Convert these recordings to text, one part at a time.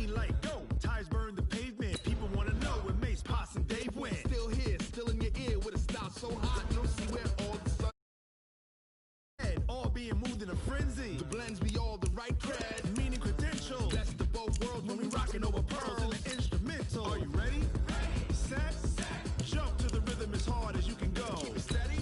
green light, go. Tires burn the pavement. People want to know where Mace, Potts, and Dave went. Still here, still in your ear with a style so hot, you don't see where all the sun. All being moved in a frenzy. The blends be all the right cred, meaning credentials. That's the both worlds when we rocking over pearls in the instrumental. Are you ready? Ready. Set. Jump to the rhythm as hard as you can go. Keep it steady.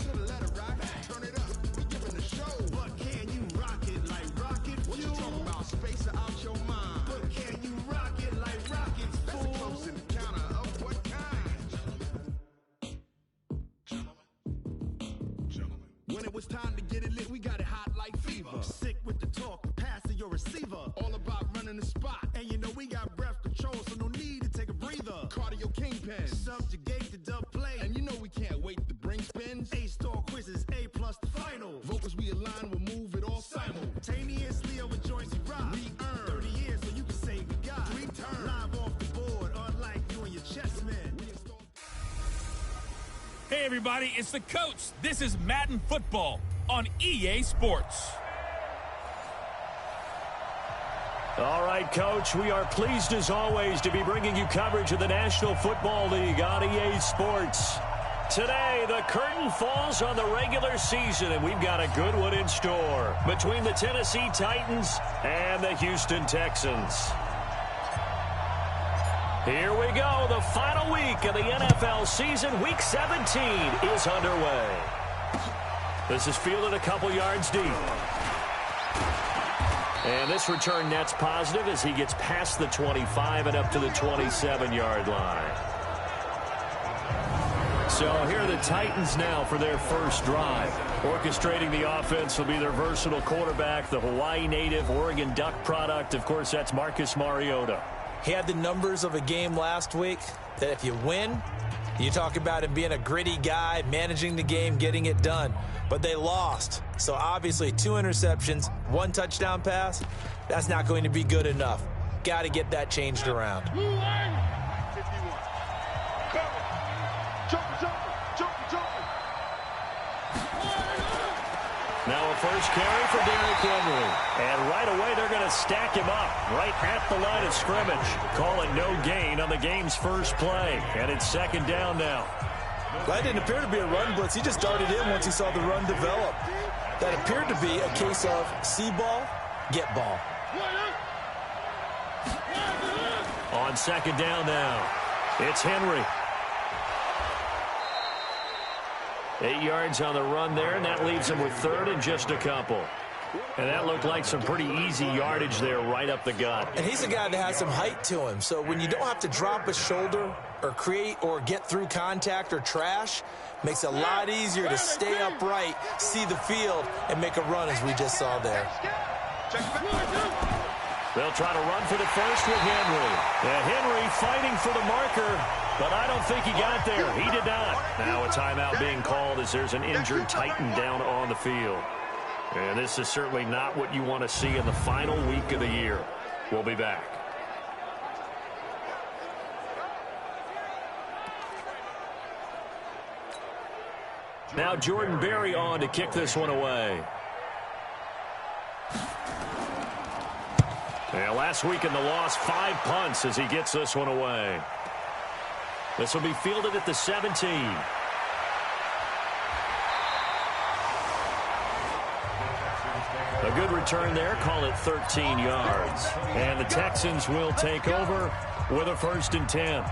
To the letter rock. Turn it up. We giving the show. But can you rock it like rocket fuel? What you talking about? Space or out your mind. But can you rock it like rockets, fool? That's a close encounter of what kind? Gentlemen. When it was time to get it lit, we got it hot like fever. Sick with the talk, pass to your receiver. All about running the spot. And you know we got breath control, so no need to take a breather. Cardio kingpin. Subjugate the dub play. And you know we can't wait to bring spins. A-star quizzes, A+ the final. Vocals we align, we'll move it all simultaneously over joints we rock. We earn 30 years so you can say we got 3 turns. Live off the board, unlike you and your chess man. Hey everybody, it's the coach. This is Madden Football on EA Sports. All right, Coach, we are pleased as always to be bringing you coverage of the National Football League on EA Sports. Today, the curtain falls on the regular season, and we've got a good one in store between the Tennessee Titans and the Houston Texans. Here we go. The final week of the NFL season, Week 17, is underway. This is fielded a couple yards deep. And this return net's positive as he gets past the 25 and up to the 27-yard line. So here are the Titans now for their first drive. Orchestrating the offense will be their versatile quarterback, the Hawaii native, Oregon Duck product. Of course, that's Marcus Mariota. He had the numbers of a game last week that if you win, you talk about him being a gritty guy, managing the game, getting it done. But they lost. So obviously 2 interceptions, 1 touchdown pass, that's not going to be good enough. Got to get that changed around. 51. Now a first carry for Derrick Henry. And right away they're going to stack him up right at the line of scrimmage. Call it no gain on the game's first play. And it's 2nd down now. That didn't appear to be a run blitz. He just darted in once he saw the run develop. That appeared to be a case of see ball, get ball. On 2nd down now, it's Henry. 8 yards on the run there, and that leaves him with 3rd and just a couple. And that looked like some pretty easy yardage there right up the gut. And he's a guy that has some height to him. So when you don't have to drop a shoulder or create or get through contact or trash, makes it a lot easier to stay upright, see the field, and make a run as we just saw there. They'll try to run for the first with Henry. And Henry fighting for the marker, but I don't think he got there. He did not. Now a timeout being called as there's an injured Titan down on the field. And this is certainly not what you want to see in the final week of the year. We'll be back. Now Jordan Berry on to kick this one away. Yeah, last week in the loss, 5 punts as he gets this one away. This will be fielded at the 17. A good return there, call it 13 yards. And the Texans will take over with a 1st and 10.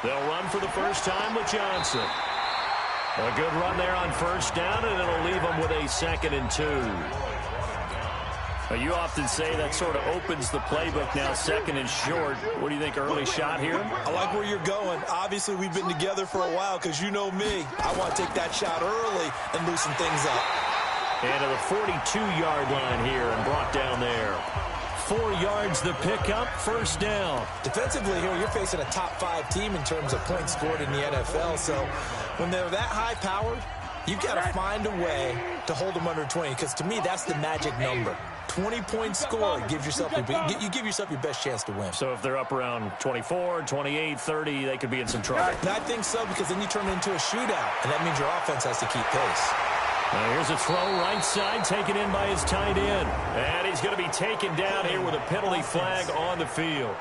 They'll run for the first time with Johnson. A good run there on 1st down, and it'll leave them with a 2nd and 2. Now, you often say that sort of opens the playbook now, 2nd and short. What do you think, early shot here? I like where you're going. Obviously, we've been together for a while because you know me. I want to take that shot early and loosen things up. And to the 42-yard line here and brought down there. 4 yards the pickup, 1st down. Defensively here, you're facing a top 5 team in terms of points scored in the NFL. So when they're that high-powered, You've got to find a way to hold them under 20, because to me, that's the magic number. 20-point score gives yourself you give yourself your best chance to win. So if they're up around 24, 28, 30, they could be in some trouble. And I think so, because then you turn it into a shootout, and that means your offense has to keep pace. Now here's a throw right side, taken in by his tight end. And he's going to be taken down here with a penalty flag on the field.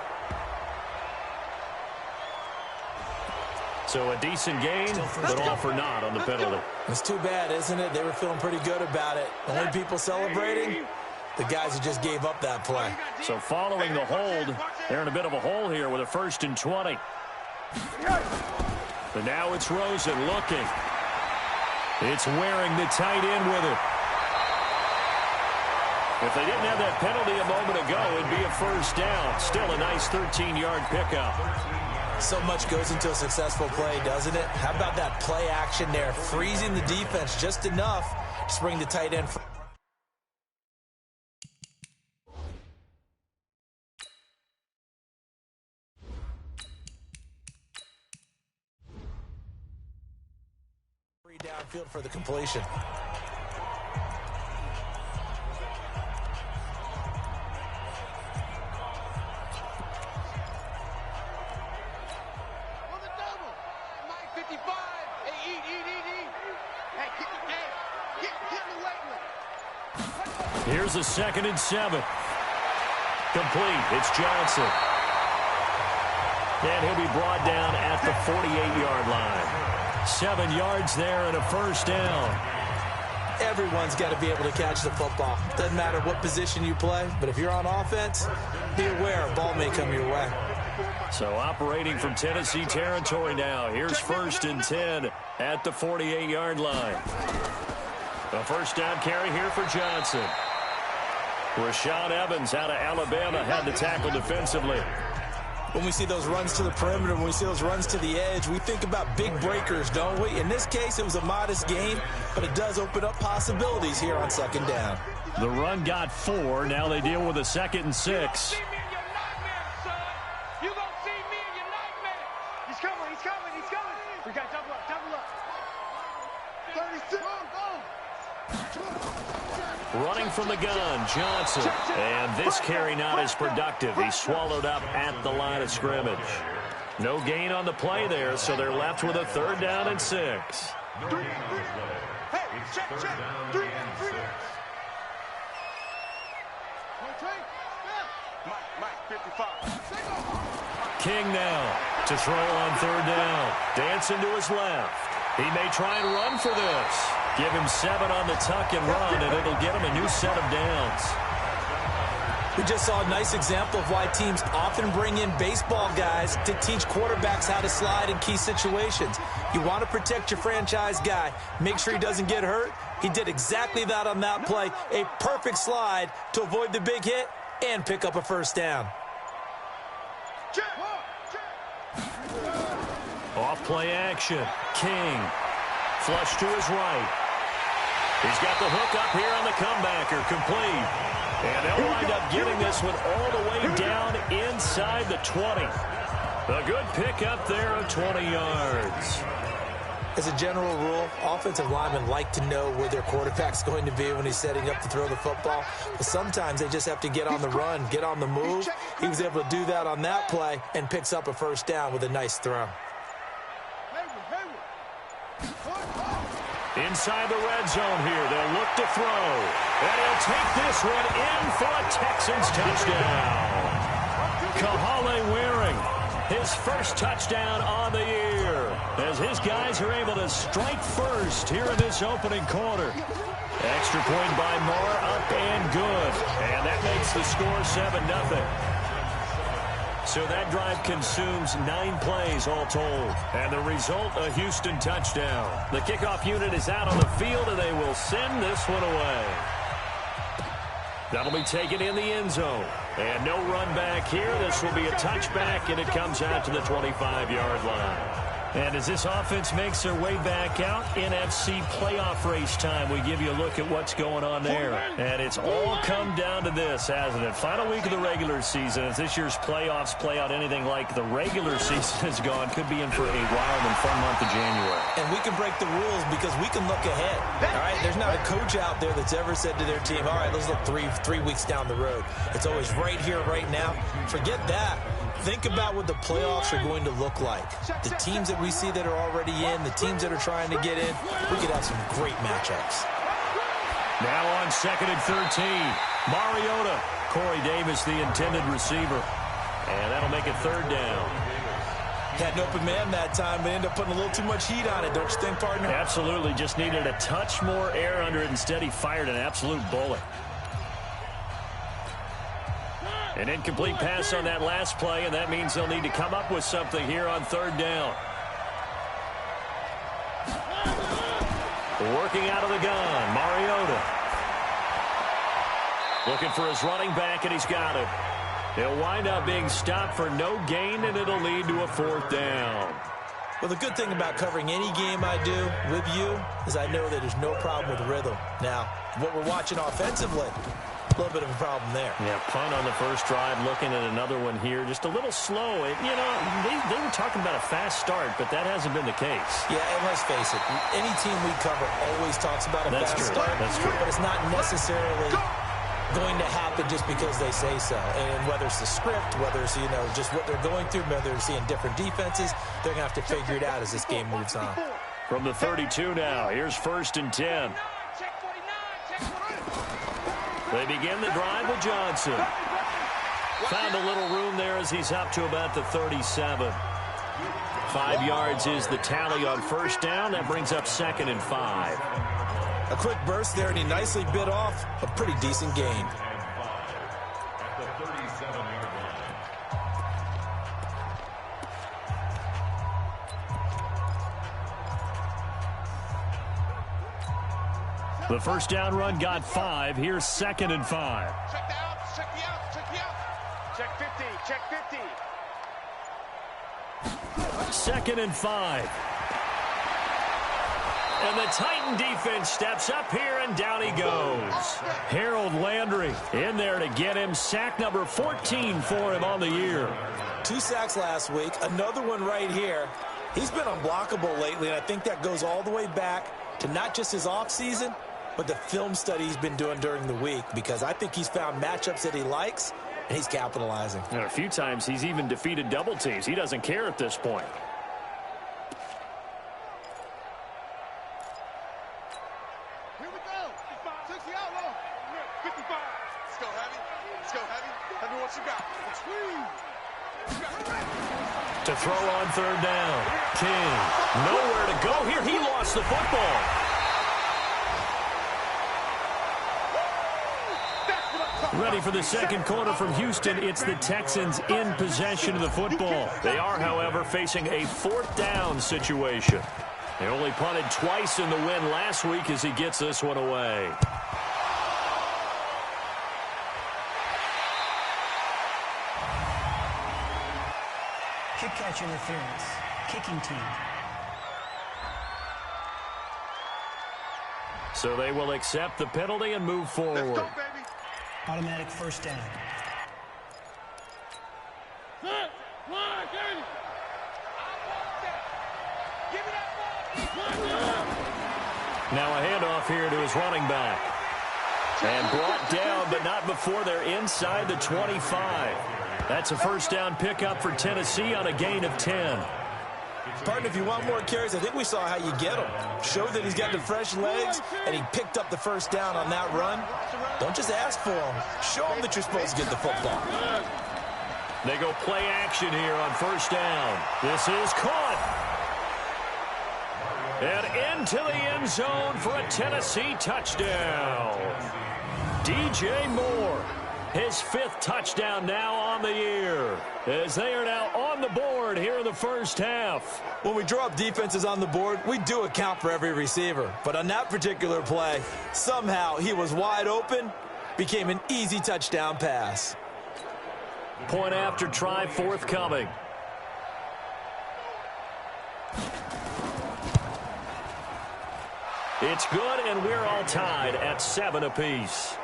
So a decent gain, but all for naught on the penalty. It's too bad, isn't it? They were feeling pretty good about it. The only people celebrating, the guys who just gave up that play. So following the hold, they're in a bit of a hole here with a 1st and 20. But now it's Rosen looking. It's wearing the tight end with it. If they didn't have that penalty a moment ago, it'd be a 1st down. Still a nice 13-yard pickup. So much goes into a successful play, doesn't it? How about that play action there? Freezing the defense just enough to bring the tight end. Free downfield for the completion. Here's a 2nd and 7. Complete. It's Johnson. And he'll be brought down at the 48-yard line. 7 yards there and a 1st down. Everyone's got to be able to catch the football. Doesn't matter what position you play, but if you're on offense, be aware a ball may come your way. So operating from Tennessee territory now. Here's 1st and 10 at the 48-yard line. A 1st down carry here for Johnson. Rashaan Evans out of Alabama had the tackle defensively. When we see those runs to the perimeter, when we see those runs to the edge, we think about big breakers, don't we? In this case, it was a modest gain, but it does open up possibilities here on 2nd down. The run got 4. Now they deal with a 2nd and 6. We got double up. 36. Running from the gun, Johnson. And this carry not as productive. He's swallowed up at the line of scrimmage. No gain on the play there, so they're left with a 3rd down and 6. Hey, check. 3 and 3. Mike, 55. King now to throw on 3rd down. Dancing to his left. He may try and run for this. Give him 7 on the tuck and run, and it'll get him a new set of downs. We just saw a nice example of why teams often bring in baseball guys to teach quarterbacks how to slide in key situations. You want to protect your franchise guy. Make sure he doesn't get hurt. He did exactly that on that play. A perfect slide to avoid the big hit and pick up a 1st down. Off play action. King. Flush to his right. He's got the hook up here on the comebacker. Complete. And they'll wind up getting this one all the way down inside the 20. A good pick up there of 20 yards. As a general rule, offensive linemen like to know where their quarterback's going to be when he's setting up to throw the football. But sometimes they just have to get on the run, get on the move. He was able to do that on that play and picks up a 1st down with a nice throw. Inside the red zone here, they'll look to throw. And he'll take this one in for a Texans touchdown. Canale wearing his 1st touchdown on the year, as his guys are able to strike first here in this opening quarter. Extra point by Moore, up and good. And that makes the score 7-0. So that drive consumes 9 plays all told. And the result, a Houston touchdown. The kickoff unit is out on the field, and they will send this one away. That'll be taken in the end zone. And no run back here. This will be a touchback, and it comes out to the 25-yard line. And as this offense makes their way back out, NFC playoff race time, we give you a look at what's going on there. And it's all come down to this, hasn't it? Final week of the regular season. As this year's playoffs play out anything like the regular season has gone, could be in for a wild and fun month of January. And we can break the rules because we can look ahead. All right, there's not a coach out there that's ever said to their team, all right, let's look three weeks down the road. It's always right here, right now. Forget that. Think about what the playoffs are going to look like. The teams that we see that are already in, the teams that are trying to get in, we could have some great matchups. Now on 2nd and 13, Mariota. Corey Davis, the intended receiver. And that'll make it 3rd down. Had an open man that time, but ended up putting a little too much heat on it, don't you think, partner? Absolutely. Just needed a touch more air under it. Instead, he fired an absolute bullet. An incomplete pass on that last play, and that means they'll need to come up with something here on 3rd down. Working out of the gun, Mariota. Looking for his running back, and he's got it. He'll wind up being stopped for no gain, and it'll lead to a 4th down. Well, the good thing about covering any game I do with you is I know that there's no problem with rhythm. Now, what we're watching offensively, a little bit of a problem there. Yeah, punt on the first drive, looking at another one here. Just a little slow. You know, they were talking about a fast start, but that hasn't been the case. Yeah, and let's face it, any team we cover always talks about a fast start. That's true. But it's not necessarily going to happen just because they say so. And whether it's the script, whether it's, you know, just what they're going through, whether they're seeing different defenses, they're going to have to figure it out as this game moves on. From the 32 now, here's 1st and 10. They begin the drive with Johnson. Found a little room there as he's up to about the 37. 5 yards is the tally on 1st down. That brings up 2nd and 5. A quick burst there, and he nicely bit off a pretty decent gain. The 1st down run got 5. Here's 2nd and 5. Check the outs, check the outs, check the outs. Check 50, check 50. 2nd and 5. And the Titan defense steps up here, and down he goes. Harold Landry in there to get him. Sack number 14 for him on the year. 2 sacks last week, another one right here. He's been unblockable lately, and I think that goes all the way back to not just his offseason, but the film study he's been doing during the week, because I think he's found matchups that he likes, and he's capitalizing. And a few times he's even defeated double teams. He doesn't care at this point. Here we go. 60 out low. 55. Let's go heavy. Let's go heavy. Tell me what you got. To throw on 3rd down. King, nowhere to go here. He lost the football. Ready for the second quarter from Houston. It's the Texans in possession of the football. They are, however, facing a 4th down situation. They only punted twice in the win last week as he gets this one away. Kick catch interference. Kicking team. So they will accept the penalty and move forward. Let's go, baby. Automatic 1st down. Now a handoff here to his running back. And brought down, but not before they're inside the 25. That's a 1st down pickup for Tennessee on a gain of 10. Partner, if you want more carries, I think we saw how you get him. Show that he's got the fresh legs, and he picked up the 1st down on that run. Don't just ask for him. Show him that you're supposed to get the football. They go play action here on 1st down. This is caught. And into the end zone for a Tennessee touchdown. DJ Moore, his 5th touchdown now on the year, as they are now on the board here in the first half. When we draw up defenses on the board, we do account for every receiver. But on that particular play, somehow he was wide open, became an easy touchdown pass. Point after try forthcoming. It's good, and we're all tied at 7 apiece.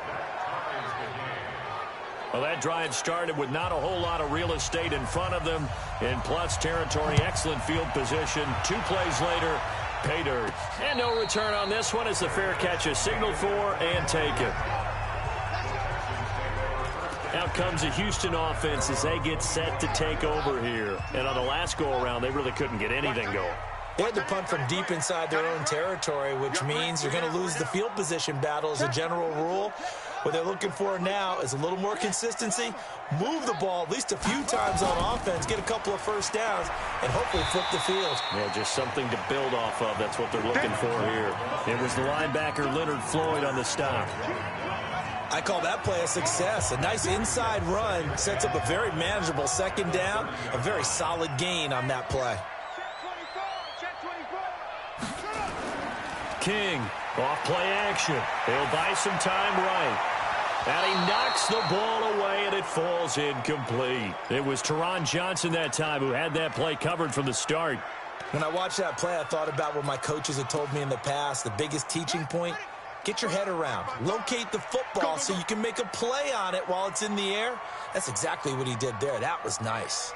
Well, that drive started with not a whole lot of real estate in front of them. In plus territory, excellent field position. 2 plays later, pay dirt. And no return on this one as the fair catch is signaled for and taken. Out comes the Houston offense as they get set to take over here. And on the last go-around, they really couldn't get anything going. They had to punt from deep inside their own territory, which means you're going to lose the field position battle as a general rule. What they're looking for now is a little more consistency, move the ball at least a few times on offense, get a couple of first downs, and hopefully flip the field. Yeah, just something to build off of. That's what they're looking for here. It was the linebacker Leonard Floyd on the stop. I call that play a success. A nice inside run sets up a very manageable second down, a very solid gain on that play. King, off play action. He'll buy some time right. And he knocks the ball away, and it falls incomplete. It was Teron Johnson that time who had that play covered from the start. When I watched that play, I thought about what my coaches had told me in the past. The biggest teaching point, get your head around. Locate the football so you can make a play on it while it's in the air. That's exactly what he did there. That was nice.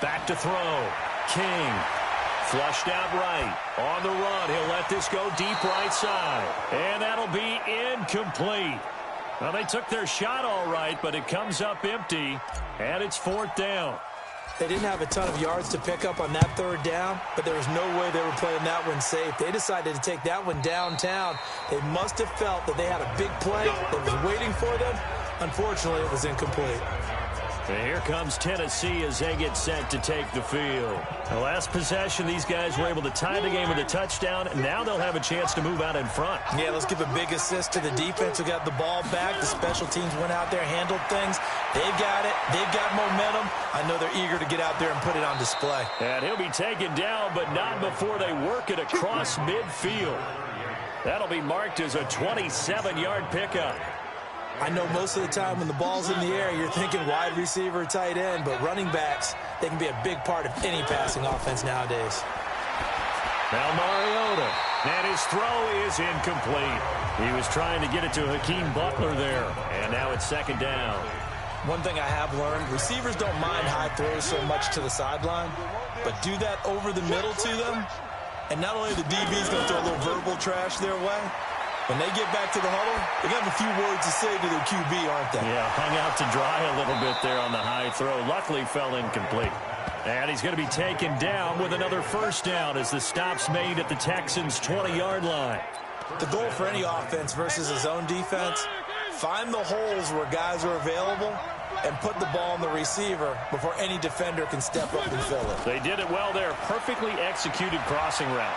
Back to throw. King. Flushed out right. On the run. He'll let this go deep right side. And that'll be incomplete. Well, they took their shot all right, but it comes up empty. And it's 4th down. They didn't have a ton of yards to pick up on that 3rd down, but there was no way they were playing that one safe. They decided to take that one downtown. They must have felt that they had a big play that was waiting for them. Unfortunately, it was incomplete. And here comes Tennessee as they get set to take the field. The last possession, these guys were able to tie the game with a touchdown, and now they'll have a chance to move out in front. Yeah, let's give a big assist to the defense who got the ball back. The special teams went out there, handled things. They've got it. They've got momentum. I know they're eager to get out there and put it on display. And he'll be taken down, but not before they work it across midfield. That'll be marked as a 27-yard pickup. I know most of the time when the ball's in the air, you're thinking wide receiver, tight end, but running backs, they can be a big part of any passing offense nowadays. Now Mariota, and his throw is incomplete. He was trying to get it to Hakeem Butler there, and now it's 2nd down. One thing I have learned, receivers don't mind high throws so much to the sideline, but do that over the middle to them, and not only the DB's going to throw a little verbal trash their way, when they get back to the huddle, they got a few words to say to their QB, aren't they? Yeah, hung out to dry a little bit there on the high throw. Luckily, fell incomplete. And he's going to be taken down with another 1st down as the stop's made at the Texans' 20-yard line. The goal for any offense versus a zone defense, find the holes where guys are available and put the ball on the receiver before any defender can step up and fill it. They did it well there. Perfectly executed crossing route.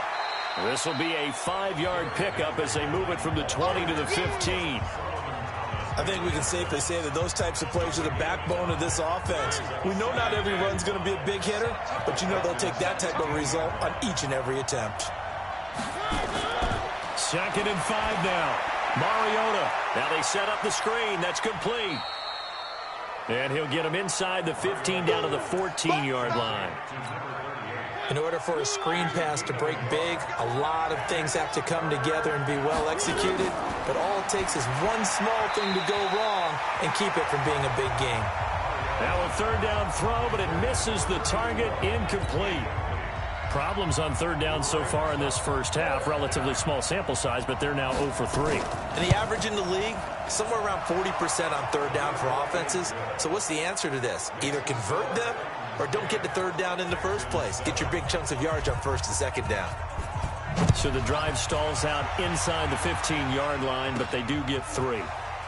This will be a 5-yard pickup as they move it from the 20 to the 15. I think we can safely say that those types of plays are the backbone of this offense. We know not every run's going to be a big hitter, but you know they'll take that type of result on each and every attempt. 2nd and 5 now. Mariota. Now they set up the screen. That's complete. And he'll get him inside the 15 down to the 14-yard line. In order for a screen pass to break big, a lot of things have to come together and be well executed. But all it takes is one small thing to go wrong and keep it from being a big game. Now a 3rd down throw, but it misses the target, incomplete. Problems on 3rd down so far in this first half. Relatively small sample size, but they're now 0 for 3. And the average in the league, somewhere around 40% on 3rd down for offenses. So what's the answer to this? Either convert them or don't get to 3rd down in the first place. Get your big chunks of yards on 1st and 2nd down. So the drive stalls out inside the 15-yard line, but they do get 3.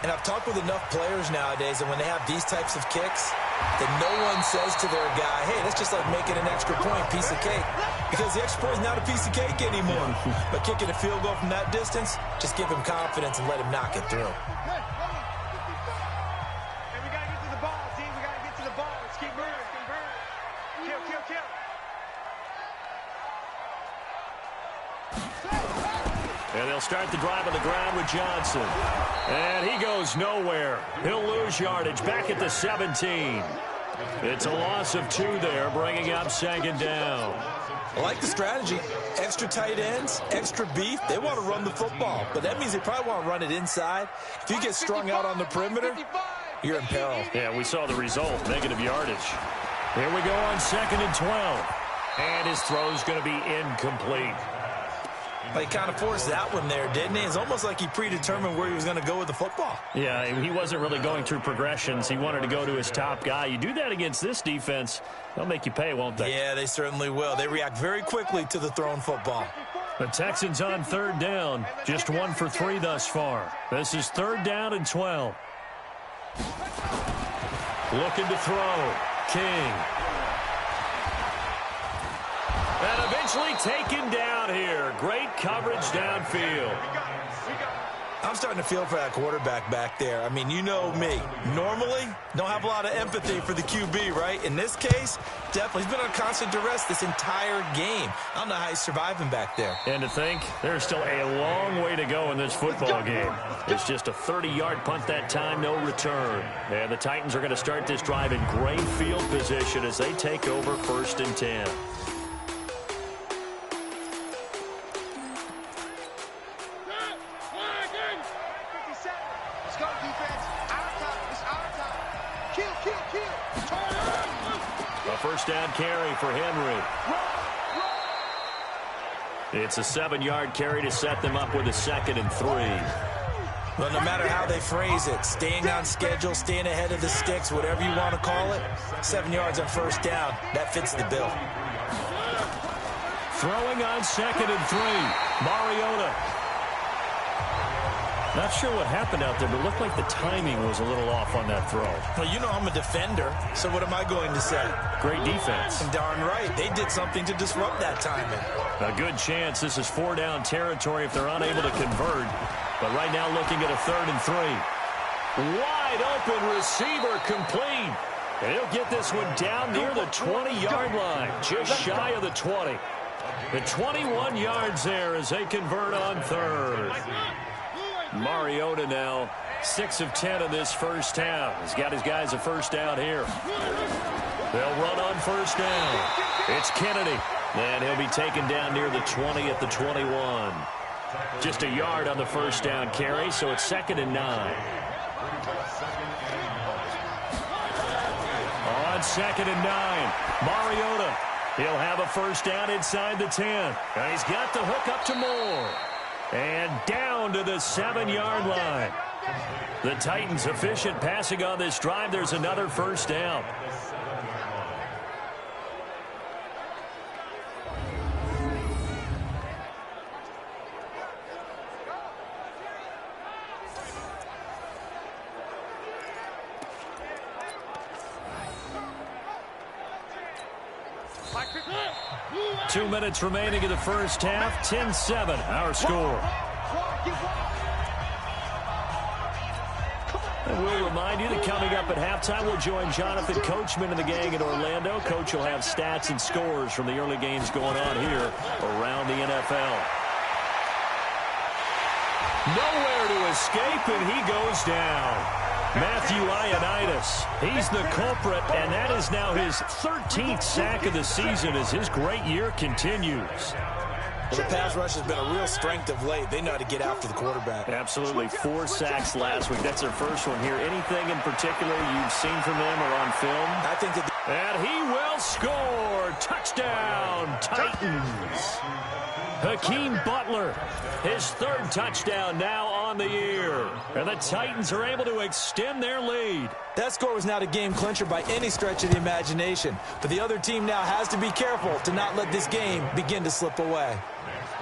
And I've talked with enough players nowadays that when they have these types of kicks, that no one says to their guy, hey, that's just like making an extra point, piece of cake. Because the extra point is not a piece of cake anymore. But kicking a field goal from that distance, just give him confidence and let him knock it through. Hey, we got to get to the ball, team. We got to get to the ball. Let's keep moving. Kill. And they'll start the drive on the ground with Johnson. And he goes nowhere. He'll lose yardage back at the 17. It's a loss of 2 there, bringing up 2nd down. I like the strategy. Extra tight ends, extra beef. They want to run the football, but that means they probably want to run it inside. If you get strung out on the perimeter, you're in peril. Yeah, we saw the result, negative yardage. Here we go on 2nd and 12. And his throw's going to be incomplete. He kind of forced that one there, didn't he? It's almost like he predetermined where he was going to go with the football. Yeah, he wasn't really going through progressions. He wanted to go to his top guy. You do that against this defense, they'll make you pay, won't they? Yeah, they certainly will. They react very quickly to the thrown football. The Texans on 3rd down, just 1 for 3 thus far. This is 3rd down and 12. Looking to throw. King. And eventually taken down here. Great coverage downfield. I'm starting to feel for that quarterback back there. I mean, you know me. Normally, don't have a lot of empathy for the QB, right? In this case, definitely. He's been on constant duress this entire game. I don't know how he's surviving back there. And to think, there's still a long way to go in this football game. It's just a 30-yard punt that time, no return. And the Titans are going to start this drive in great field position as they take over 1st and 10. First down carry for Henry. It's a 7-yard carry to set them up with a 2nd and 3. Well, no matter how they phrase it, staying on schedule, staying ahead of the sticks, whatever you want to call it, 7 yards on 1st down, that fits the bill. Throwing on 2nd and 3. Mariota. Not sure what happened out there, but it looked like the timing was a little off on that throw. Well, you know I'm a defender, so what am I going to say? Great defense. Darn right. They did something to disrupt that timing. A good chance this is 4-down territory if they're unable to convert. But right now looking at a 3rd and 3. Wide open receiver complete. And he'll get this one down near the 20-yard line, just shy of the 20. The 21 yards there as they convert on 3rd. Mariota now 6 of 10 in this first half. He's got his guys a first down here. They'll run on 1st down. It's Kennedy. And he'll be taken down near the 20 at the 21. Just a yard on the first down carry, so it's 2nd and 9. On 2nd and 9, Mariota. He'll have a first down inside the 10. And he's got the hook up to Moore. And down to the 7-yard line. The Titans efficient passing on this drive. There's another first down. Two minutes remaining in the first half. 10-7, our score. And we'll remind you that coming up at halftime, we'll join Jonathan Coachman and the gang in Orlando. Coach will have stats and scores from the early games going on here around the NFL. Nowhere to escape, and he goes down. Matthew Ioannidis, he's the culprit, and that is now his 13th sack of the season as his great year continues. Well, the pass rush has been a real strength of late. They know how to get after the quarterback. Absolutely. 4 sacks last week. That's their first one here. Anything in particular you've seen from them or on film? I think that... And he will score. Touchdown, Titans. Hakeem Butler, his 3rd touchdown now on the year. And the Titans are able to extend their lead. That score was not a game clincher by any stretch of the imagination. But the other team now has to be careful to not let this game begin to slip away.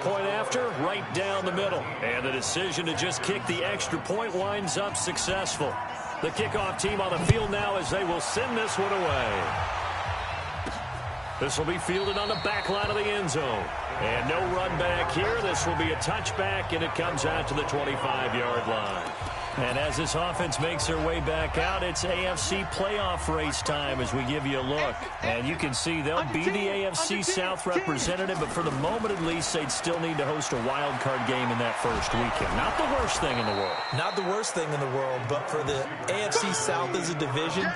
Point after, right down the middle. And the decision to just kick the extra point winds up successful. The kickoff team on the field now as they will send this one away. This will be fielded on the back line of the end zone. And no run back here. This will be a touchback, and it comes out to the 25-yard line. And as this offense makes their way back out, it's AFC playoff race time as we give you a look. And you can see they'll be the AFC South representative, but for the moment at least, they'd still need to host a wild card game in that first weekend. Not the worst thing in the world. Not the worst thing in the world, but for the AFC South as a division,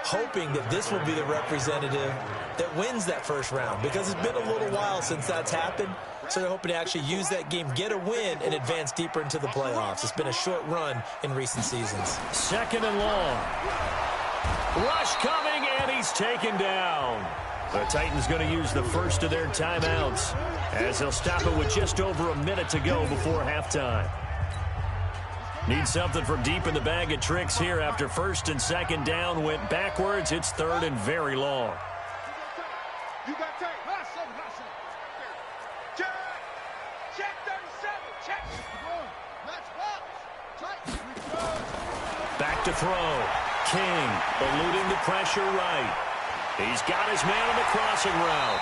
hoping that this will be the representative that wins that first round, because it's been a little while since that's happened. So they're hoping to actually use that game, get a win, and advance deeper into the playoffs. It's been a short run in recent seasons. Second and long. Rush coming, and he's taken down. The Titans going to use the first of their timeouts as they'll stop it with just over a minute to go before halftime. Need something from deep in the bag of tricks here after first and second down went backwards. It's third and very long. You got tape. Check. Check 37. Check. Let's box. Back to throw. King eluding the pressure right. He's got his man on the crossing route.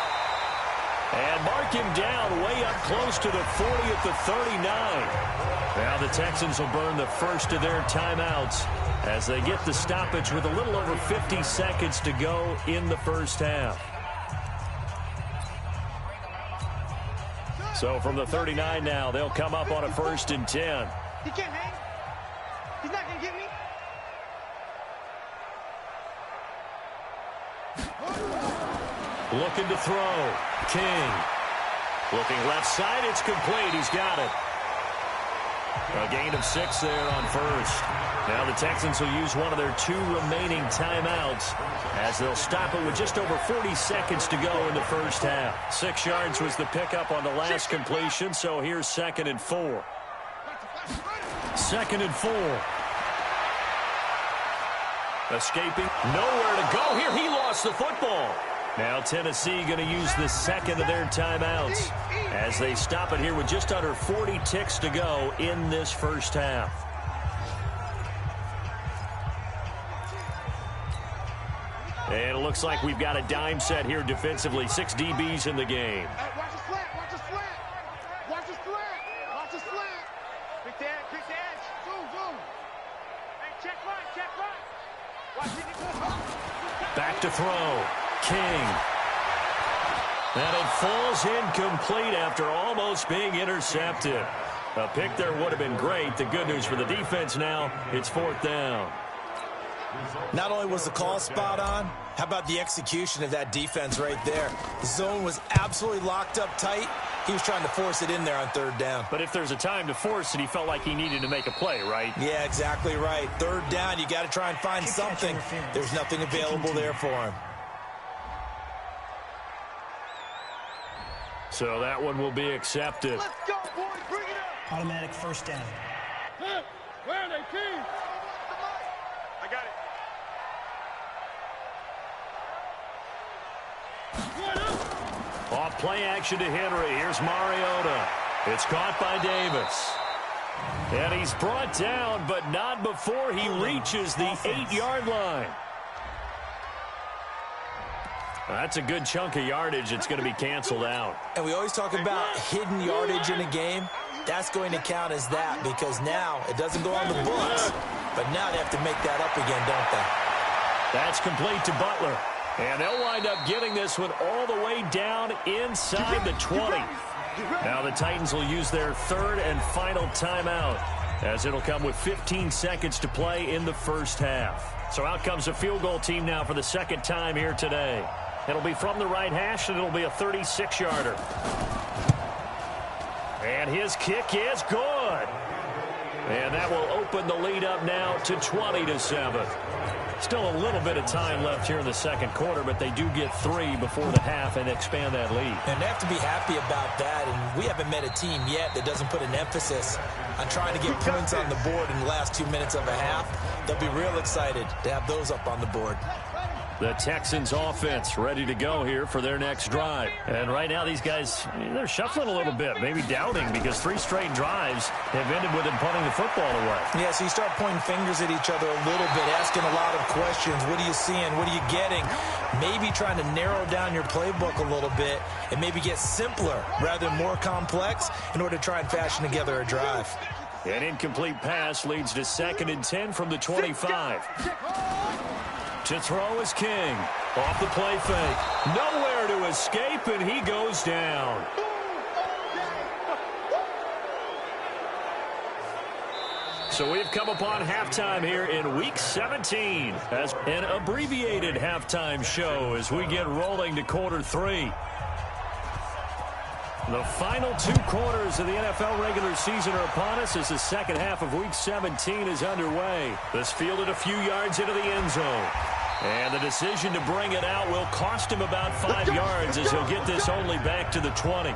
And mark him down way up close to the 40 at the 39. Now the Texans will burn the first of their timeouts as they get the stoppage with a little over 50 seconds to go in the first half. So from the 39 now, they'll come up on a first and 10. He can't hang. He's not going to get me. Looking to throw. King. Looking left side. It's complete. He's got it. A gain of 6 there on first. Now the Texans will use one of their 2 remaining timeouts as they'll stop it with just over 40 seconds to go in the first half. 6 yards was the pickup on the last completion, so here's 2nd and 4. 2nd and 4. Escaping. Nowhere to go here. He lost the football. Now Tennessee going to use the second of their timeouts as they stop it here with just under 40 ticks to go in this first half. And it looks like we've got a dime set here defensively. 6 DBs in the game. Watch the slant. Watch the slant. Watch the slant. Watch the slant. Quick the edge. Quick the edge. Zoom. Hey, check right. Check right. Watch it. Back to throw. King. And it falls incomplete after almost being intercepted. A pick there would have been great. The good news for the defense now, it's 4th down. Not only was the call spot on, how about the execution of that defense right there? The zone was absolutely locked up tight. He was trying to force it in there on 3rd down. But if there's a time to force it, he felt like he needed to make a play, right? Yeah, exactly right. 3rd down, you got to try and find something. There's nothing available there for him. So that one will be accepted. Let's go, boys. Bring it up. Automatic first down. Where are they, King? I got it. Off play action to Henry. Here's Mariota. It's caught by Davis. And he's brought down, but not before he reaches the 8-yard line. That's a good chunk of yardage. It's going to be canceled out. And we always talk about hidden yardage in a game. That's going to count as that because now it doesn't go on the books. But now they have to make that up again, don't they? That's complete to Butler. And they'll wind up getting this one all the way down inside the 20. Now the Titans will use their 3rd and final timeout as it'll come with 15 seconds to play in the first half. So out comes a field goal team now for the 2nd time here today. It'll be from the right hash, and it'll be a 36-yarder. And his kick is good. And that will open the lead up now to 20-7. Still a little bit of time left here in the second quarter, but they do get 3 before the half and expand that lead. And they have to be happy about that, and we haven't met a team yet that doesn't put an emphasis on trying to get points on the board in the last 2 minutes of a half. They'll be real excited to have those up on the board. The Texans offense ready to go here for their next drive. And right now these guys, they're shuffling a little bit, maybe doubting because 3 straight drives have ended with them punting the football away. Yeah, so you start pointing fingers at each other a little bit, asking a lot of questions. What are you seeing? What are you getting? Maybe trying to narrow down your playbook a little bit and maybe get simpler rather than more complex in order to try and fashion together a drive. An incomplete pass leads to 2nd and 10 from the 25. To throw is King. Off the play fake. Nowhere to escape, and he goes down. So we've come upon halftime here in Week 17 as an abbreviated halftime show as we get rolling to quarter 3. The final 2 quarters of the NFL regular season are upon us as the second half of Week 17 is underway. This fielded a few yards into the end zone. And the decision to bring it out will cost him about 5 yards as he'll get this only back to the 20.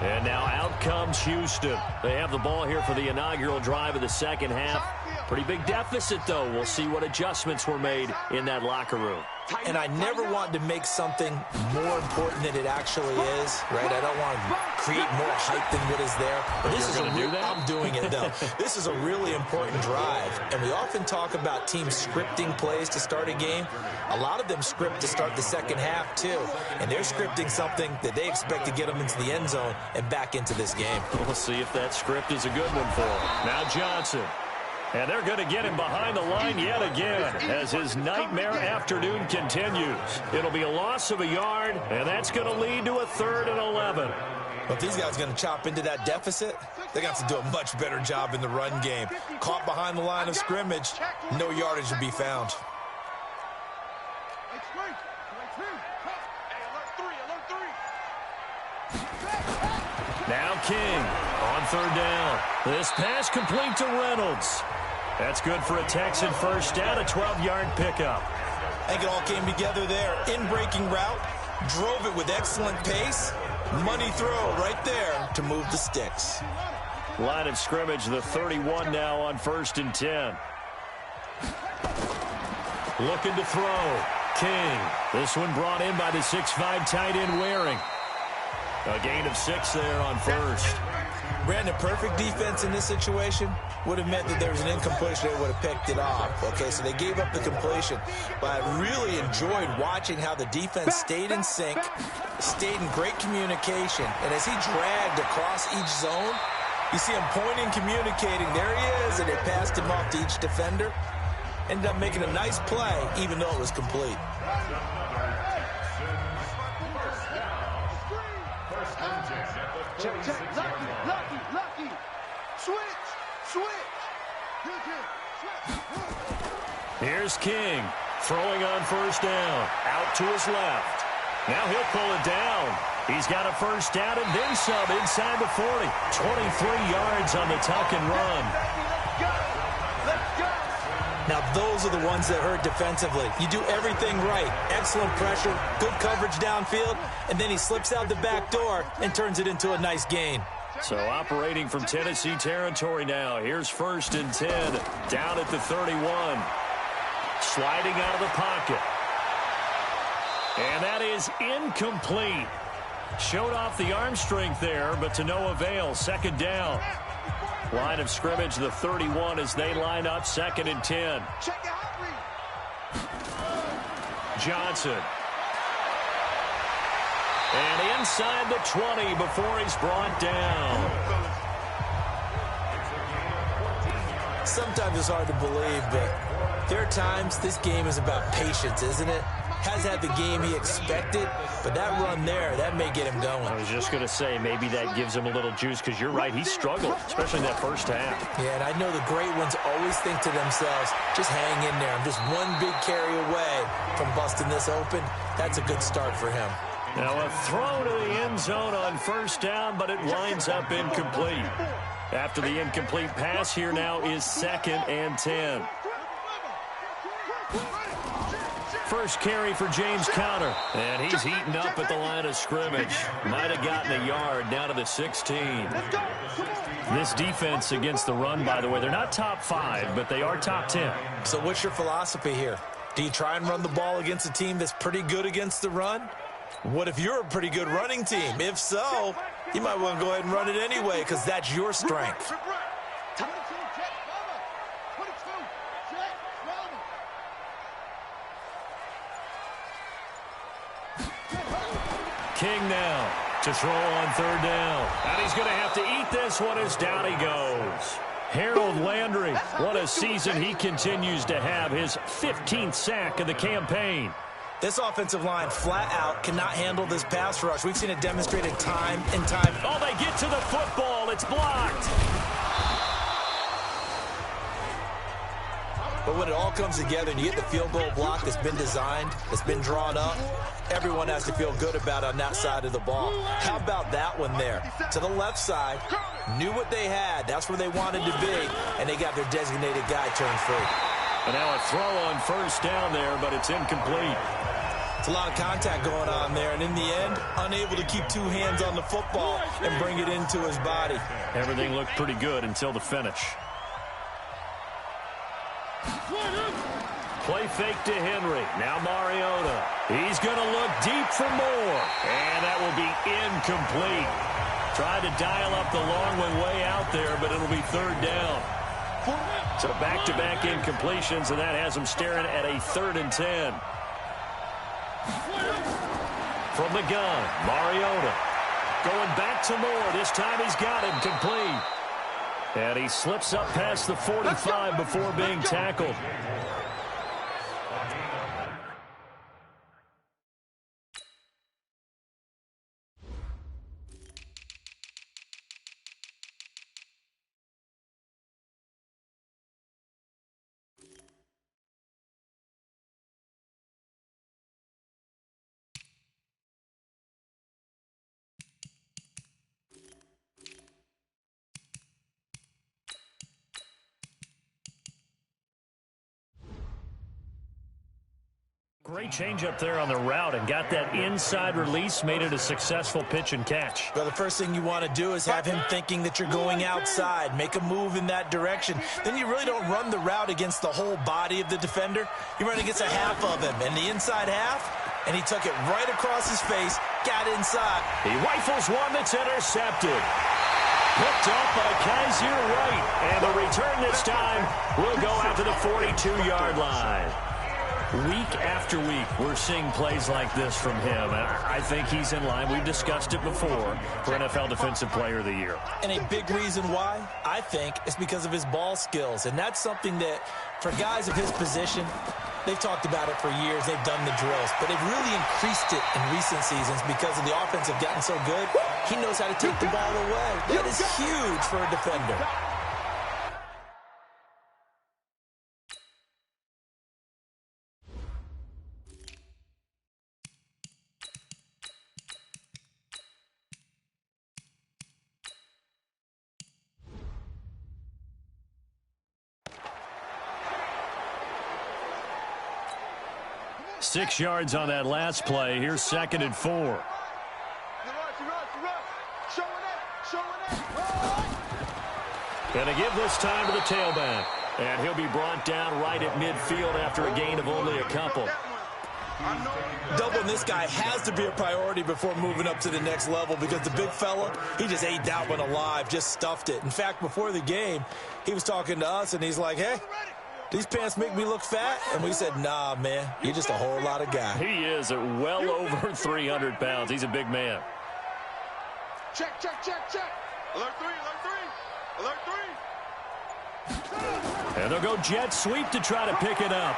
And now out comes Houston. They have the ball here for the inaugural drive of the second half. Pretty big deficit, though. We'll see what adjustments were made in that locker room. And I never want to make something more important than it actually is, right? I don't want to create more hype than what is there. But this is I'm doing it, though. This is a really important drive. And we often talk about teams scripting plays to start a game. A lot of them script to start the second half, too. And they're scripting something that they expect to get them into the end zone and back into this game. We'll see if that script is a good one for him. Now Johnson. And they're going to get him behind the line yet again as his nightmare afternoon continues. It'll be a loss of a yard, and that's going to lead to a 3rd and 11. Well, if these guys are going to chop into that deficit, they're going to have to do a much better job in the run game. Caught behind the line of scrimmage, no yardage to be found. Now King on 3rd down. This pass complete to Reynolds. That's good for a Texan first down, a 12-yard pickup. I think it all came together there. In-breaking route, drove it with excellent pace. Money throw right there to move the sticks. Line of scrimmage, the 31 now on 1st and 10. Looking to throw. King. This one brought in by the 6'5" tight end Waring. A gain of 6 there on 1st. Brandon, perfect defense in this situation would have meant that there was an incompletion. They would have picked it off. Okay, so they gave up the completion. But I really enjoyed watching how the defense stayed in sync, stayed in great communication. And as he dragged across each zone, you see him pointing, communicating. There he is, and they passed him off to each defender. Ended up making a nice play, even though it was complete. Check. Lucky. Switch. Here's King throwing on 1st down. Out to his left. Now he'll pull it down. He's got a 1st down and then some inside the 40. 23 yards on the tuck and run. Let's go. Now, those are the ones that hurt defensively. You do everything right. Excellent pressure, good coverage downfield, and then he slips out the back door and turns it into a nice gain. So operating from Tennessee territory now. Here's 1st and 10. Down at the 31. Sliding out of the pocket. And that is incomplete. Showed off the arm strength there, but to no avail. 2nd down. Line of scrimmage, the 31 as they line up 2nd and 10. Johnson. And inside the 20 before he's brought down. Sometimes it's hard to believe, but there are times this game is about patience, isn't it? Has had the game he expected, but that run there, that may get him going. I was just going to say, maybe that gives him a little juice, because you're right, he struggled, especially in that 1st half. Yeah, and I know the great ones always think to themselves, just hang in there. I'm just one big carry away from busting this open. That's a good start for him. Now a throw to the end zone on 1st down, but it winds up incomplete. After the incomplete pass, here now is 2nd and 10. First carry for James Conner. And he's heating up at the line of scrimmage. Might have gotten a yard down to the 16. This defense against the run, by the way, they're not top 5, but they are top 10. So what's your philosophy here? Do you try and run the ball against a team that's pretty good against the run? What if you're a pretty good running team? If so, you might want to go ahead and run it anyway because that's your strength. King now to throw on 3rd down. And he's going to have to eat this one as down he goes. Harold Landry, what a season he continues to have. His 15th sack of the campaign. This offensive line flat out cannot handle this pass rush. We've seen it demonstrated time and time. Oh, they get to the football. It's blocked. But when it all comes together and you get the field goal block that's been designed, that's been drawn up, everyone has to feel good about it on that side of the ball. How about that one there? To the left side, knew what they had. That's where they wanted to be, and they got their designated guy turned free. And now a throw on first down there, but it's incomplete. It's a lot of contact going on there, and in the end, unable to keep two hands on the football and bring it into his body. Everything looked pretty good until the finish. Play fake to Henry. Now Mariota. He's going to look deep for more. And that will be incomplete. Tried to dial up the long one way out there, but it'll be third down. So back-to-back incompletions, and that has him staring at a 3rd and 10. From the gun, Mariota. Going back to Moore. This time he's got him complete. And he slips up past the 45 before being tackled. Great change up there on the route and got that inside release, made it a successful pitch and catch. Well, the first thing you want to do is have him thinking that you're going outside, make a move in that direction. Then you really don't run the route against the whole body of the defender. You run against a half of him, and the inside half, and he took it right across his face, got inside. He rifles one that's intercepted. Picked up by Kaiser Wright, and the return this time will go out to the 42-yard line. Week after week, we're seeing plays like this from him. I think he's in line. We've discussed it before for NFL Defensive Player of the Year. And a big reason why, I think, is because of his ball skills. And that's something that, for guys of his position, they've talked about it for years. They've done the drills. But they've really increased it in recent seasons because of the offense have gotten so good. He knows how to take the ball away. That is huge for a defender. Six yards on that last play. Here's 2nd and 4. Going to give this time to the tailback. And he'll be brought down right at midfield after a gain of only a couple. Doubling this guy has to be a priority before moving up to the next level because the big fella, he just ate that one alive, just stuffed it. In fact, before the game, he was talking to us, and he's like, hey, these pants make me look fat? And we said, nah, man, you're just a whole lot of guy. He is at well over 300 pounds. He's a big man. Check, check, check, check. Alert 3, alert 3, alert 3. And they'll go jet sweep to try to pick it up.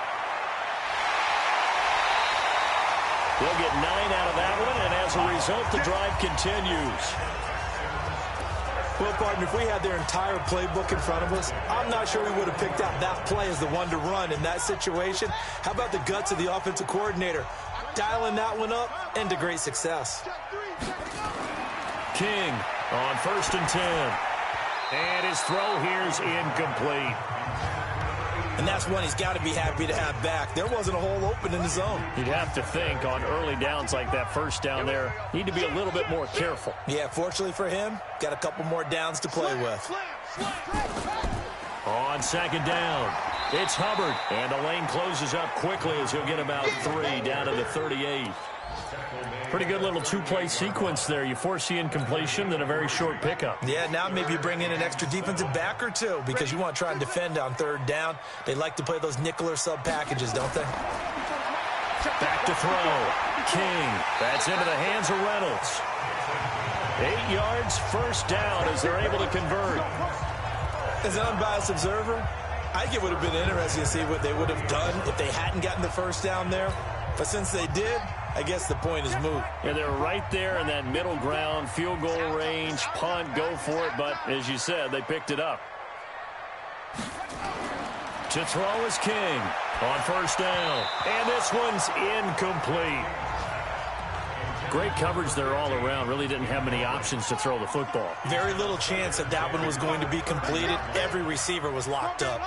They'll get 9 out of that one, and as a result, the drive continues. Well, partner, if we had their entire playbook in front of us, I'm not sure we would have picked out that play as the one to run in that situation. How about the guts of the offensive coordinator? Dialing that one up into great success. King on 1st and 10. And his throw here's incomplete. And that's one he's got to be happy to have back. There wasn't a hole open in the zone. You'd have to think on early downs like that first down there, need to be a little bit more careful. Yeah, fortunately for him, got a couple more downs to play with. On 2nd down, it's Hubbard. And the lane closes up quickly as he'll get about 3 down to the 38. Pretty good little two-play sequence there. You force the incompletion, then a very short pickup. Yeah, now maybe you bring in an extra defensive back or two because you want to try and defend on 3rd down. They like to play those nickel or sub packages, don't they? Back to throw. King. That's into the hands of Reynolds. 8 yards, 1st down as they're able to convert. As an unbiased observer, I think it would have been interesting to see what they would have done if they hadn't gotten the 1st down there. But since they did, I guess the point is moot. And they're right there in that middle ground, field goal range, punt, go for it. But as you said, they picked it up. To throw is King on first down. And this one's incomplete. Great coverage there all around. Really didn't have many options to throw the football. Very little chance that that one was going to be completed. Every receiver was locked up.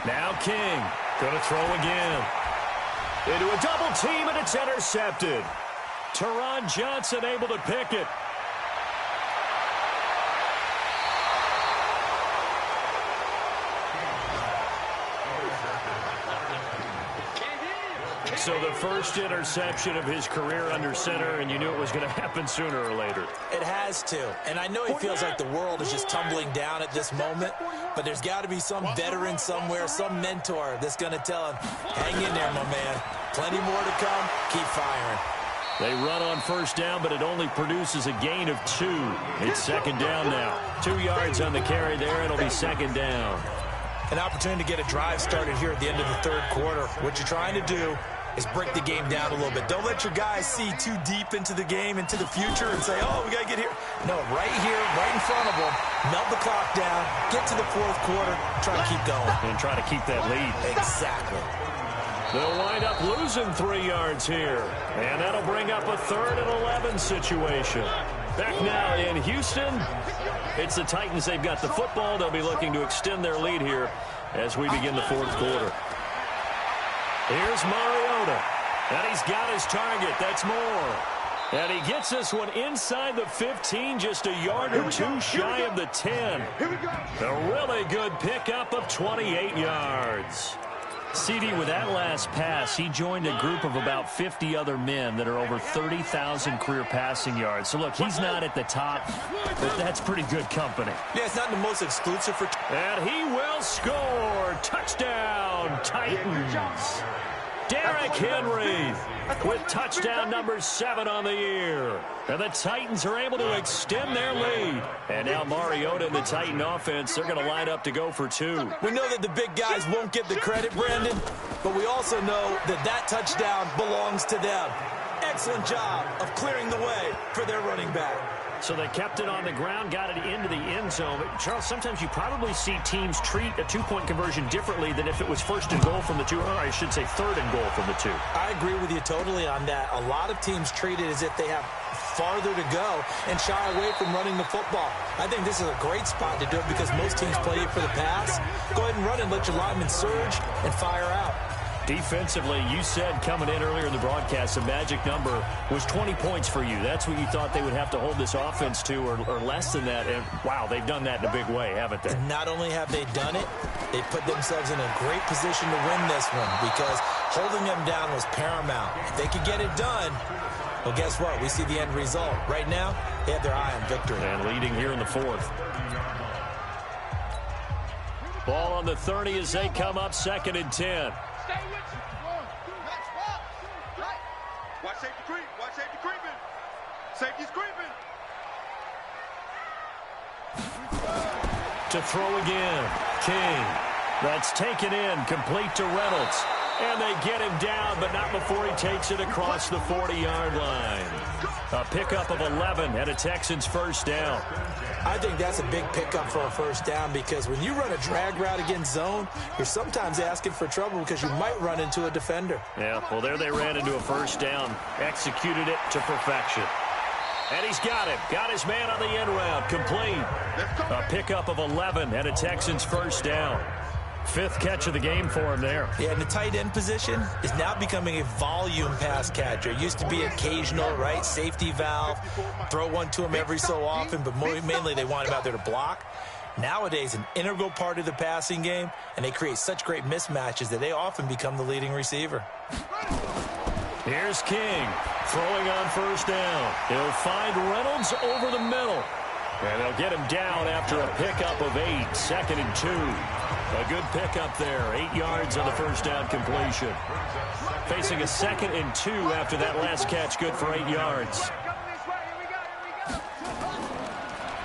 Now King going to throw again. Into a double team, and it's intercepted. Teron Johnson able to pick it. So the first interception of his career under center, and you knew it was going to happen sooner or later. It has to. And I know he feels like the world is just tumbling down at this moment, but there's got to be some veteran somewhere, some mentor that's going to tell him, hang in there, my man. Plenty more to come. Keep firing. They run on first down, but it only produces a gain of 2. It's second down now. 2 yards on the carry there. It'll be second down. An opportunity to get a drive started here at the end of the third quarter. What you're trying to do is break the game down a little bit. Don't let your guys see too deep into the game, into the future, and say, oh, we got to get here. No, right here, right in front of them, melt the clock down, get to the fourth quarter, try to keep going. And try to keep that lead. Exactly. They'll wind up losing 3 yards here. And that'll bring up a 3rd and 11 situation. Back now in Houston, it's the Titans. They've got the football. They'll be looking to extend their lead here as we begin the fourth quarter. Here's Mariota, and he's got his target. That's Moore. And he gets this one inside the 15, just a yard or 2 shy of the 10. A really good pickup of 28 yards. CD, with that last pass, he joined a group of about 50 other men that are over 30,000 career passing yards. So, look, he's not at the top, but that's pretty good company. Yeah, it's not the most exclusive for... And he will score. Touchdown, Titans. Derrick Henry with touchdown number 7 on the year. And the Titans are able to extend their lead. And now Mariota and the Titan offense, they're going to line up to go for 2. We know that the big guys won't get the credit, Brandon, but we also know that that touchdown belongs to them. Excellent job of clearing the way for their running back. So they kept it on the ground, got it into the end zone. Charles, sometimes you probably see teams treat a 2-point conversion differently than if it was first and goal from the 2, or I should say 3rd and goal from the 2. I agree with you totally on that. A lot of teams treat it as if they have farther to go and shy away from running the football. I think this is a great spot to do it because most teams play it for the pass. Go ahead and run and let your linemen surge and fire out. Defensively, you said coming in earlier in the broadcast, the magic number was 20 points for you. That's what you thought they would have to hold this offense to, or less than that. And, wow, they've done that in a big way, haven't they? Not only have they done it, they put themselves in a great position to win this one because holding them down was paramount. If they could get it done, well, guess what? We see the end result. Right now, they have their eye on victory. And leading here in the 4th. Ball on the 30 as they come up 2nd and 10. Watch safety creep. Watch safety creeping. Safety's creeping. To throw again. King. That's taken in. Complete to Reynolds. And they get him down, but not before he takes it across the 40-yard line. A pickup of 11 and a Texans first down. I think that's a big pickup for a first down because when you run a drag route against zone, you're sometimes asking for trouble because you might run into a defender. Yeah, well, there they ran into a first down. Executed it to perfection. And he's got him. Got his man on the end route. Complete. A pickup of 11 and a Texans first down. 5th catch of the game for him there. Yeah, and the tight end position is now becoming a volume pass catcher. It used to be occasional, right? Safety valve. Throw one to him every so often, but mainly they want him out there to block. Nowadays, an integral part of the passing game, and they create such great mismatches that they often become the leading receiver. Here's King throwing on first down. He'll find Reynolds over the middle. And they'll get him down after a pickup of 8. 2nd and 2. A good pickup there. 8 yards on the first down completion. Facing a 2nd and 2 after that last catch. Good for 8 yards.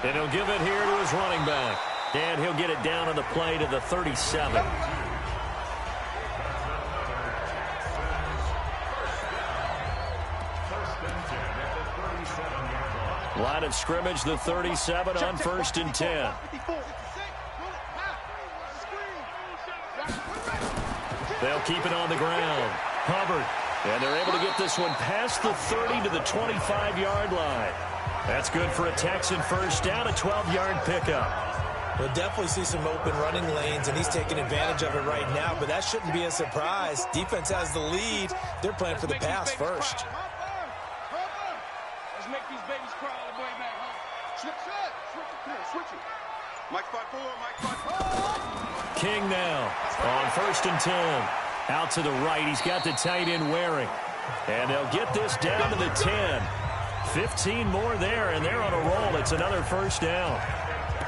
And he'll give it here to his running back. And he'll get it down on the play to the 37. Line of scrimmage, the 37 on 1st and 10. They'll keep it on the ground. Hubbard. And they're able to get this one past the 30 to the 25-yard line. That's good for a Texan first down, a 12-yard pickup. We'll definitely see some open running lanes, and he's taking advantage of it right now, but that shouldn't be a surprise. Defense has the lead. They're playing for the pass first. Let's make these babies cry all the way back home. Switch it. Mike 5-4, Mike 5-4. King now on 1st and 10. Out to the right. He's got the tight end Waring. And they'll get this down to the 10. 15 more there, and they're on a roll. It's another first down.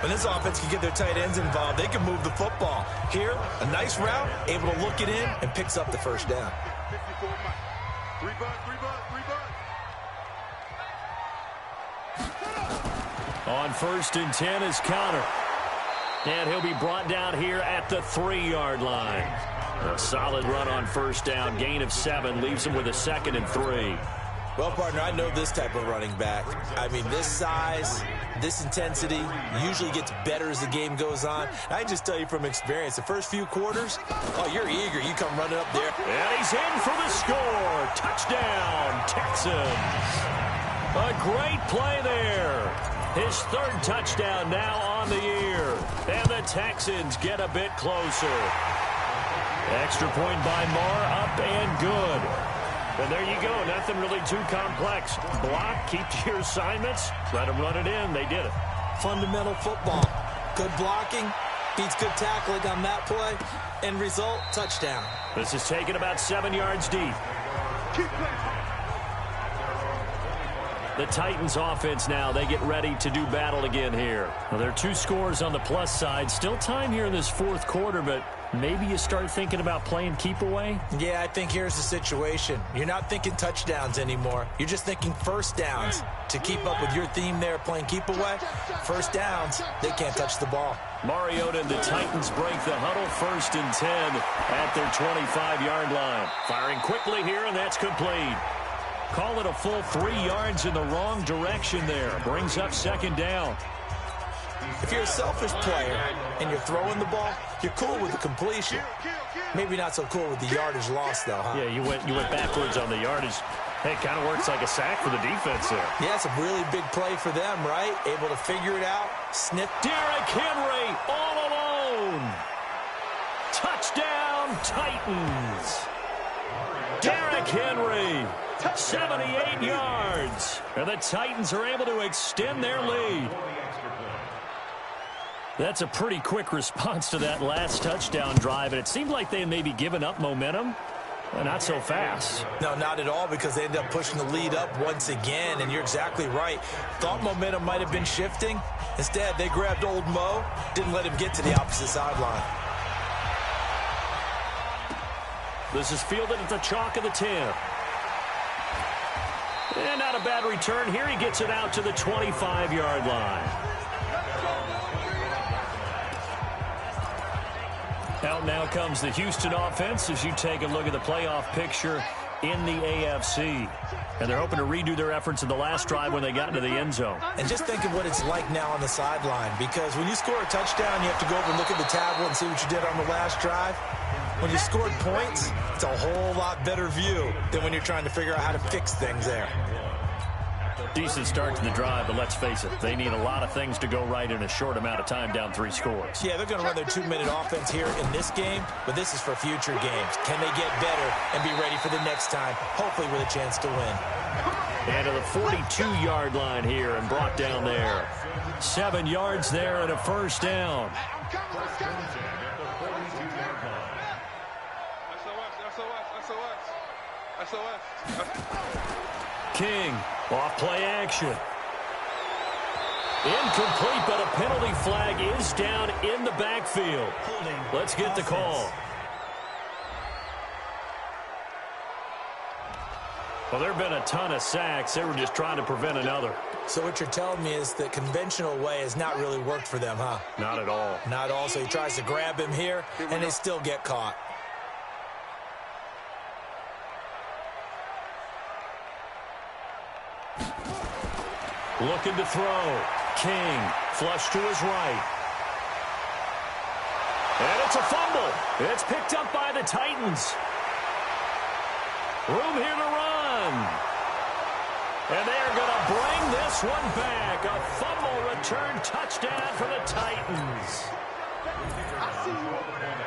When this offense can get their tight ends involved, they can move the football. Here, a nice route, able to look it in, and picks up the first down. 54 Mike. 3 bud. On 1st and 10 is Connor. And he'll be brought down here at the 3-yard line. A solid run on first down. Gain of 7 leaves him with a 2nd and 3. Well, partner, I know this type of running back. I mean, this size, this intensity usually gets better as the game goes on. I just tell you from experience, the first few quarters, oh, you're eager. You come running up there. And he's in for the score. Touchdown, Texans. A great play there. His 3rd touchdown now on the year. And the Texans get a bit closer. Extra point by Marr, up and good. And there you go, nothing really too complex. Block, keep to your assignments, let them run it in. They did it. Fundamental football. Good blocking, beats good tackling on that play. End result, touchdown. This is taken about 7 yards deep. The Titans offense now, they get ready to do battle again here. Well, there are 2 scores on the plus side. Still time here in this 4th quarter, but maybe you start thinking about playing keep away? Yeah, I think here's the situation. You're not thinking touchdowns anymore. You're just thinking first downs. To keep up with your theme there, playing keep away, first downs, they can't touch the ball. Mariota and the Titans break the huddle, 1st and 10 at their 25-yard line. Firing quickly here, and that's complete. Call it a full 3 yards in the wrong direction there. Brings up 2nd down. If you're a selfish player and you're throwing the ball, you're cool with the completion. Maybe not so cool with the yardage loss, though, huh? Yeah, you went backwards on the yardage. Hey, it kind of works like a sack for the defense there. Yeah, it's a really big play for them, right? Able to figure it out, sniff. Derrick Henry all alone. Touchdown, Titans. Derrick Henry, 78 yards. And the Titans are able to extend their lead. That's a pretty quick response to that last touchdown drive, and it seemed like they may be giving up momentum. Well, not so fast. No, not at all, because they ended up pushing the lead up once again, and you're exactly right. Thought momentum might have been shifting. Instead, they grabbed old Mo, didn't let him get to the opposite sideline. This is fielded at the chalk of the 10. And not a bad return here. He gets it out to the 25-yard line. Out now comes the Houston offense as you take a look at the playoff picture in the AFC. And they're hoping to redo their efforts in the last drive when they got into the end zone. And just think of what it's like now on the sideline, because when you score a touchdown, you have to go over and look at the tablet and see what you did on the last drive. When you scored points, it's a whole lot better view than when you're trying to figure out how to fix things there. Decent start to the drive, but let's face it, they need a lot of things to go right in a short amount of time down 3 scores. Yeah, they're going to run their 2-minute offense here in this game, but this is for future games. Can they get better and be ready for the next time, hopefully with a chance to win? And to the 42-yard line here and brought down there. 7 yards there and a first down. King, off play action. Incomplete, but a penalty flag is down in the backfield. Let's get the call. Well, there have been a ton of sacks. They were just trying to prevent another. So what you're telling me is the conventional way has not really worked for them, huh? Not at all. Not at all. So he tries to grab him here, and they still get caught. Looking to throw. King, flush to his right. And it's a fumble. It's picked up by the Titans. Room here to run. And they're going to bring this one back. A fumble return touchdown for the Titans.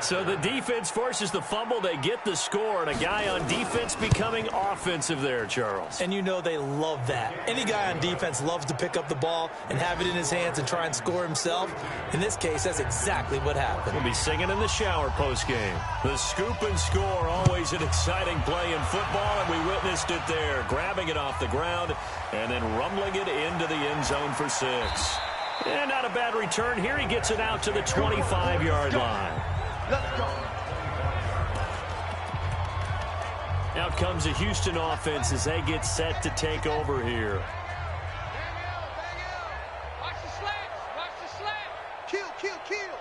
So the defense forces the fumble. They get the score, and a guy on defense becoming offensive there, Charles. And you know they love that. Any guy on defense loves to pick up the ball and have it in his hands and try and score himself. In this case, that's exactly what happened. We'll be singing in the shower postgame. The scoop and score, always an exciting play in football, and we witnessed it there. Grabbing it off the ground and then rumbling it into the end zone for 6. And not a bad return here. He gets it out to the 25-yard line. Let's go. Out comes the Houston offense as they get set to take over here. Watch the slants. Watch the slant. Kill.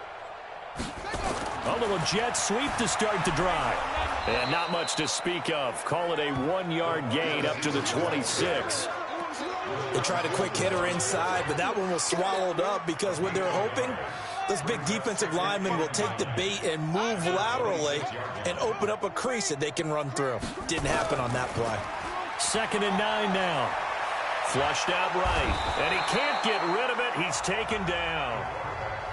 A little jet sweep to start the drive. And not much to speak of. Call it a 1-yard gain up to the 26. They tried a quick hitter inside, but that one was swallowed up because what they're hoping, those big defensive linemen will take the bait and move laterally and open up a crease that they can run through. Didn't happen on that play. 2nd and 9 now. Flushed out right. And he can't get rid of it. He's taken down.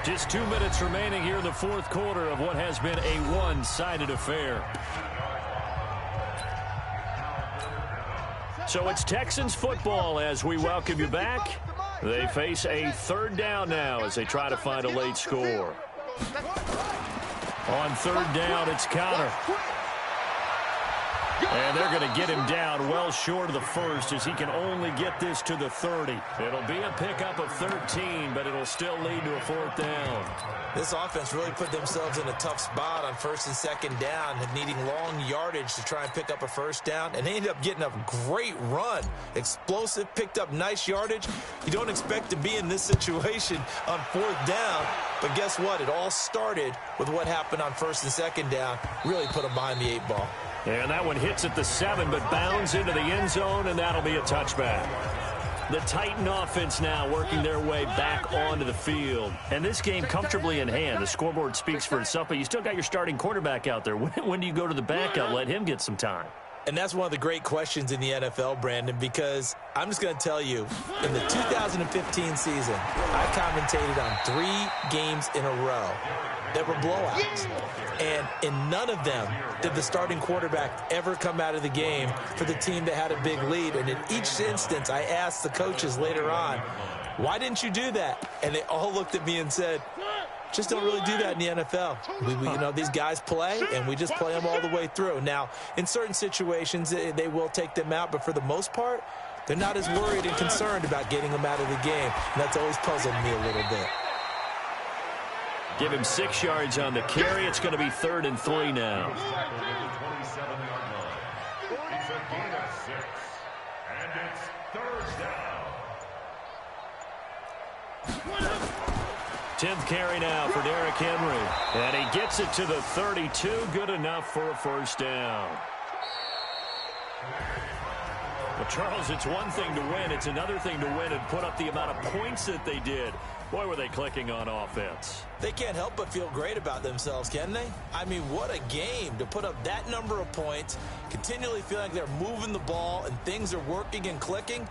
Just 2 minutes remaining here in the 4th quarter of what has been a one-sided affair. So it's Texans football as we welcome you back. They face a 3rd down now as they try to find a late score. On 3rd down, it's Connor. And they're going to get him down well short of the 1st as he can only get this to the 30. It'll be a pickup of 13, but it'll still lead to a 4th down. This offense really put themselves in a tough spot on 1st and 2nd down, needing long yardage to try and pick up a 1st down, and they ended up getting a great run. Explosive, picked up nice yardage. You don't expect to be in this situation on 4th down, but guess what? It all started with what happened on 1st and 2nd down. Really put them behind the 8 ball. And that one hits at the 7, but bounds into the end zone, and that'll be a touchback. The Titan offense now working their way back onto the field. And this game comfortably in hand. The scoreboard speaks for itself, but you still got your starting quarterback out there. When do you go to the backup? Let him get some time. And that's one of the great questions in the NFL, Brandon, because I'm just going to tell you, in the 2015 season, I commentated on 3 games in a row that were blowouts. And in none of them did the starting quarterback ever come out of the game for the team that had a big lead. And in each instance, I asked the coaches later on, why didn't you do that? And they all looked at me and said, just don't really do that in the NFL. You know, these guys play, and we just play them all the way through. Now, in certain situations, they will take them out, but for the most part, they're not as worried and concerned about getting them out of the game. And that's always puzzled me a little bit. Give him 6 yards on the carry. It's going to be 3rd and 3 now. 10th carry now for Derrick Henry. And he gets it to the 32. Good enough for a 1st down. Well, Charles, it's one thing to win. It's another thing to win and put up the amount of points that they did. Boy, were they clicking on offense. They can't help but feel great about themselves, can they? I mean, what a game to put up that number of points, continually feel like they're moving the ball and things are working and clicking.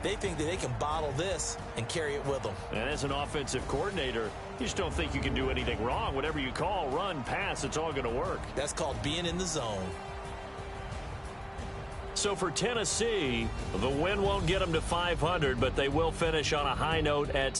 They think that they can bottle this and carry it with them. And as an offensive coordinator, you just don't think you can do anything wrong. Whatever you call, run, pass, it's all going to work. That's called being in the zone. So for Tennessee, the win won't get them to 500, but they will finish on a high note at